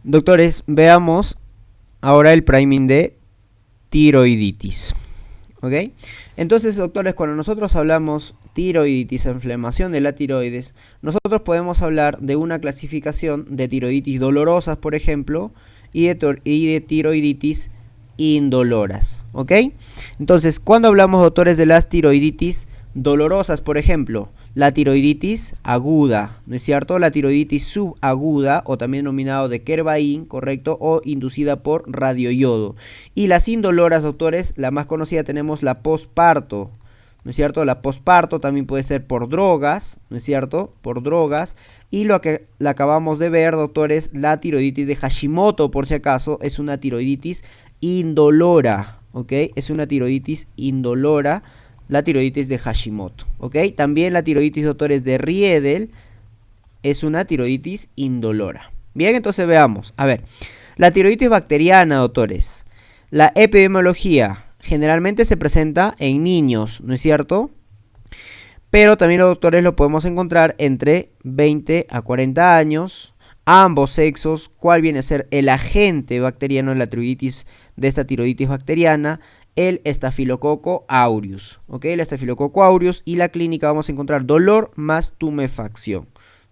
Doctores, veamos ahora el priming de tiroiditis. ¿Ok? Entonces, doctores, cuando nosotros hablamos tiroiditis, inflamación de la tiroides, nosotros podemos hablar de una clasificación de tiroiditis dolorosas, por ejemplo, y de tiroiditis indoloras. ¿Ok? Entonces, cuando hablamos, doctores, de las tiroiditis dolorosas, por ejemplo, la tiroiditis aguda, ¿no es cierto? La tiroiditis subaguda, o también denominado de Kervain, ¿correcto? O inducida por radioyodo. Y las indoloras, doctores, la más conocida tenemos la posparto, ¿no es cierto? La posparto también puede ser por drogas, ¿no es cierto? Por drogas. Y lo que la acabamos de ver, doctores, la tiroiditis de Hashimoto, por si acaso, es una tiroiditis indolora, ¿ok? Es una tiroiditis indolora. La tiroiditis de Hashimoto, ¿ok? También la tiroiditis, doctores, de Riedel es una tiroiditis indolora. Bien, entonces veamos. A ver, la tiroiditis bacteriana, doctores. La epidemiología generalmente se presenta en niños, ¿no es cierto? Pero también los doctores lo podemos encontrar entre 20 a 40 años, ambos sexos. ¿Cuál viene a ser el agente bacteriano de la tiroiditis, de esta tiroiditis bacteriana? El estafilococo aureus, ¿ok? El estafilococo aureus, y la clínica vamos a encontrar dolor más tumefacción,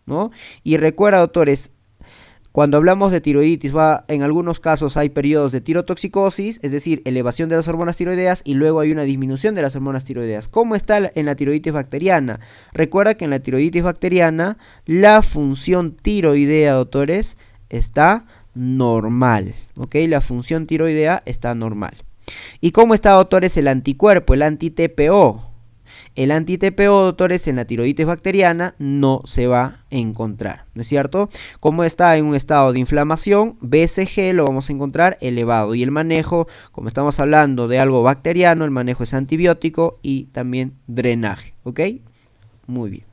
¿no? Y recuerda, doctores, cuando hablamos de tiroiditis, en algunos casos hay periodos de tirotoxicosis, es decir, elevación de las hormonas tiroideas, y luego hay una disminución de las hormonas tiroideas. ¿Cómo está en la tiroiditis bacteriana? Recuerda que en la tiroiditis bacteriana la función tiroidea, doctores, está normal, ¿ok? La función tiroidea está normal. ¿Y cómo está, doctores, el anticuerpo, el anti-TPO? El anti-TPO, doctores, en la tiroiditis bacteriana no se va a encontrar, ¿no es cierto? Como está en un estado de inflamación, BCG lo vamos a encontrar elevado. Y el manejo, como estamos hablando de algo bacteriano, el manejo es antibiótico y también drenaje, ¿ok? Muy bien.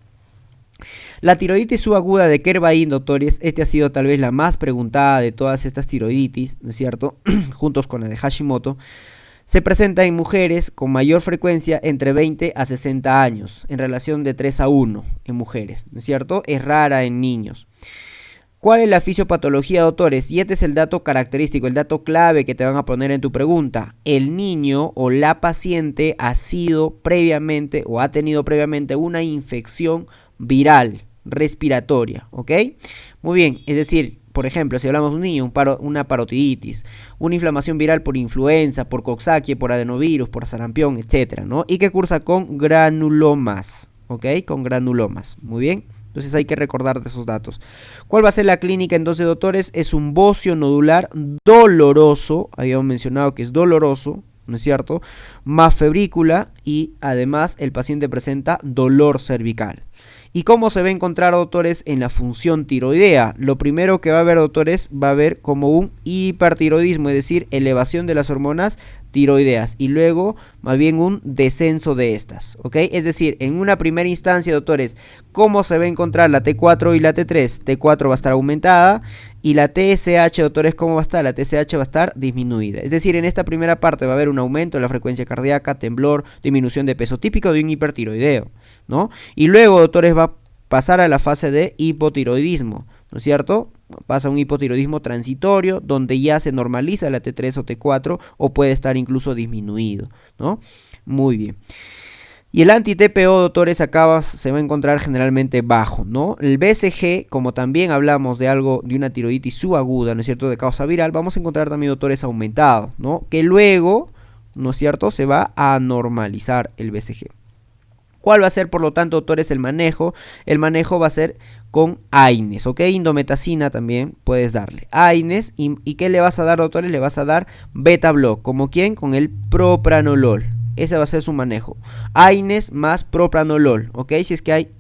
La tiroiditis subaguda de Kervain, doctores, ha sido tal vez la más preguntada de todas estas tiroiditis, ¿no es cierto? Juntos con la de Hashimoto. Se presenta en mujeres con mayor frecuencia entre 20 a 60 años, en relación de 3 a 1 en mujeres, ¿no es cierto? Es rara en niños. ¿Cuál es la fisiopatología, doctores? Y este es el dato característico, el dato clave que te van a poner en tu pregunta. El niño o la paciente ha sido previamente o ha tenido previamente una infección viral respiratoria, ¿ok? Muy bien, es decir, por ejemplo, si hablamos de un niño, una parotiditis, una inflamación viral por influenza, por coxsackie, por adenovirus, por sarampión, etcétera, ¿no? Y que cursa con granulomas, ¿ok? Con granulomas, muy bien. Entonces hay que recordar de esos datos. ¿Cuál va a ser la clínica entonces, doctores? Es un bocio nodular doloroso, habíamos mencionado que es doloroso, ¿no es cierto? Más febrícula, y además el paciente presenta dolor cervical. ¿Y cómo se va a encontrar, doctores, en la función tiroidea? Lo primero que va a haber, doctores, va a haber como un hipertiroidismo, es decir, elevación de las hormonas tiroideas, y luego más bien un descenso de estas, ¿ok? Es decir, en una primera instancia, doctores, ¿cómo se va a encontrar la T4 y la T3? T4 va a estar aumentada, y la TSH, doctores, ¿cómo va a estar? La TSH va a estar disminuida. Es decir, en esta primera parte va a haber un aumento de la frecuencia cardíaca, temblor, disminución de peso, típico de un hipertiroideo, ¿no? Y luego, doctores, va a pasar a la fase de hipotiroidismo, ¿no es cierto? Pasa a un hipotiroidismo transitorio, donde ya se normaliza la T3 o T4, o puede estar incluso disminuido, ¿no? Muy bien. Y el anti-TPO, doctores, acá se va a encontrar generalmente bajo, ¿no? El BCG, como también hablamos de algo, de una tiroiditis subaguda, ¿no es cierto?, de causa viral, vamos a encontrar también, doctores, aumentado, ¿no? Que luego, ¿no es cierto?, se va a normalizar el BCG. ¿Cuál va a ser, por lo tanto, doctores, el manejo? El manejo va a ser con AINES, ¿ok? Indometacina también puedes darle. AINES, ¿y qué le vas a dar, doctores? Le vas a dar beta-block, ¿como quién? Con el propranolol. Ese va a ser su manejo. AINES más propranolol, ¿ok? Si es que hay,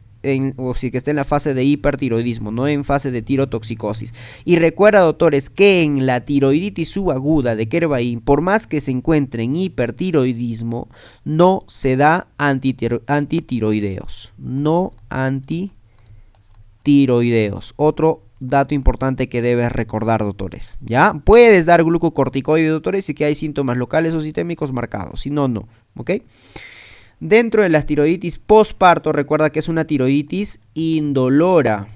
o si es que está en la fase de hipertiroidismo, no en fase de tirotoxicosis. Y recuerda, doctores, que en la tiroiditis subaguda de Kervain, por más que se encuentre en hipertiroidismo, no se da antitiroideos. No antitiroideos. Otro dato importante que debes recordar, doctores, ¿ya? Puedes dar glucocorticoides, doctores, si que hay síntomas locales o sistémicos marcados, si no, no, ¿ok? Dentro de la tiroiditis postparto, recuerda que es una tiroiditis indolora,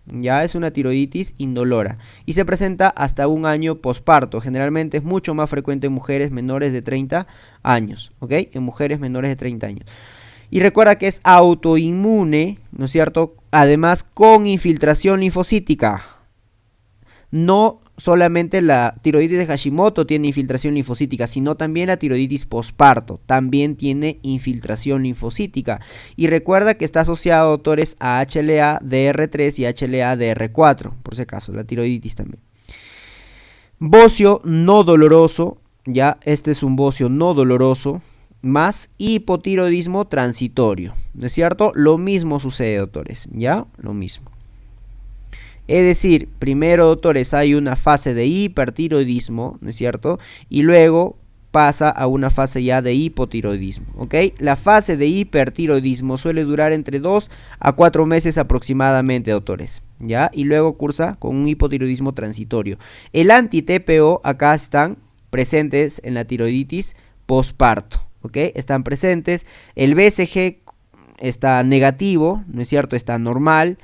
Ya es una tiroiditis indolora y se presenta hasta un año posparto. Generalmente es mucho más frecuente en mujeres menores de 30 años, ¿ok? En mujeres menores de 30 años. Y recuerda que es autoinmune, ¿no es cierto? Además con infiltración linfocítica. No solamente la tiroiditis de Hashimoto tiene infiltración linfocítica, sino también la tiroiditis posparto también tiene infiltración linfocítica. Y recuerda que está asociado, doctores, a HLA-DR3 y HLA-DR4, por si acaso, la tiroiditis también. Bocio no doloroso, ya, este es un bocio no doloroso, más hipotiroidismo transitorio, ¿no es cierto? Lo mismo sucede, doctores, ya, lo mismo. Es decir, primero, doctores, hay una fase de hipertiroidismo, ¿no es cierto? Y luego pasa a una fase ya de hipotiroidismo, ¿ok? La fase de hipertiroidismo suele durar entre 2 a 4 meses aproximadamente, doctores, ¿ya? Y luego cursa con un hipotiroidismo transitorio. El anti-TPO acá están presentes en la tiroiditis posparto, ¿ok? Están presentes. El BCG está negativo, ¿no es cierto? Está normal.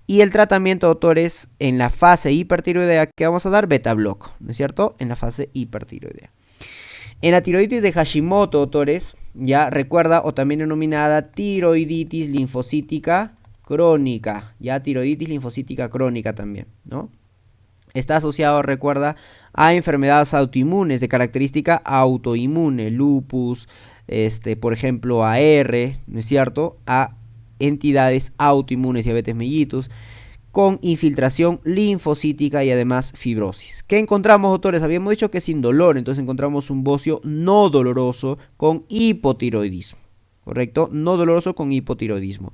Y el tratamiento, doctores, en la fase hipertiroidea que vamos a dar, beta block, ¿no es cierto? En la fase hipertiroidea. En la tiroiditis de Hashimoto, doctores, ya recuerda, o también denominada tiroiditis linfocítica crónica, ya tiroiditis linfocítica crónica también, ¿no? Está asociado, recuerda, a enfermedades autoinmunes de característica autoinmune, lupus, por ejemplo, AR, ¿no es cierto? A entidades autoinmunes, diabetes mellitus, con infiltración linfocítica y además fibrosis. ¿Qué encontramos, doctores? Habíamos dicho que es indolor, entonces encontramos un bocio no doloroso con hipotiroidismo, ¿correcto? No doloroso con hipotiroidismo.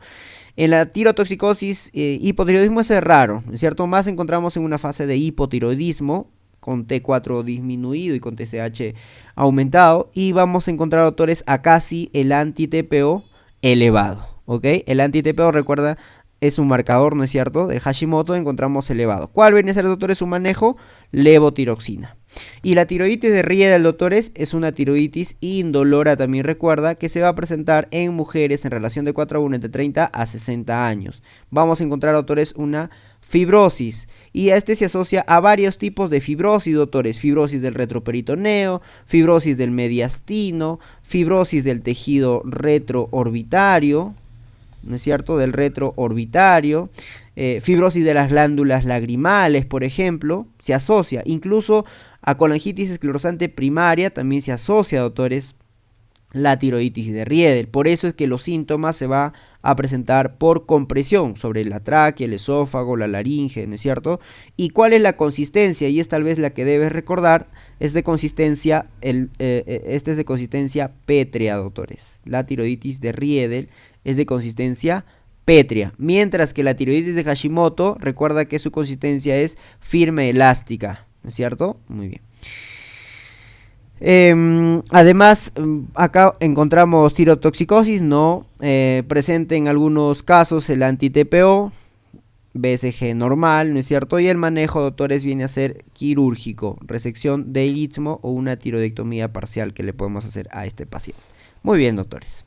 En la tirotoxicosis, hipotiroidismo es raro, ¿no es cierto? Más encontramos en una fase de hipotiroidismo, con T4 disminuido y con TSH aumentado, y vamos a encontrar, doctores, acá sí el anti-TPO elevado. ¿Ok? El anti-TPO, recuerda, es un marcador, ¿no es cierto? Del Hashimoto encontramos elevado. ¿Cuál viene a ser, doctores, su manejo? Levotiroxina. Y la tiroiditis de Riedel, doctores, es una tiroiditis indolora, también recuerda, que se va a presentar en mujeres en relación de 4 a 1 entre 30 a 60 años. Vamos a encontrar, doctores, una fibrosis. Y a este se asocia a varios tipos de fibrosis, doctores. Fibrosis del retroperitoneo, fibrosis del mediastino, fibrosis del tejido retroorbitario, ¿no es cierto? Del retroorbitario, fibrosis de las glándulas lagrimales, por ejemplo, se asocia. Incluso a colangitis esclerosante primaria también se asocia, doctores, la tiroiditis de Riedel. Por eso es que los síntomas se va a presentar por compresión sobre la tráquea, el esófago, la laringe, ¿no es cierto? ¿Y cuál es la consistencia? Y es tal vez la que debes recordar, es de consistencia, este es de consistencia pétrea, doctores. La tiroiditis de Riedel es de consistencia pétrea, mientras que la tiroiditis de Hashimoto, recuerda que su consistencia es firme, elástica, ¿no es cierto? Muy bien. Además, acá encontramos tirotoxicosis, no presente en algunos casos el anti-TPO, BCG normal, ¿no es cierto? Y el manejo, doctores, viene a ser quirúrgico, resección del istmo o una tiroidectomía parcial que le podemos hacer a este paciente. Muy bien, doctores.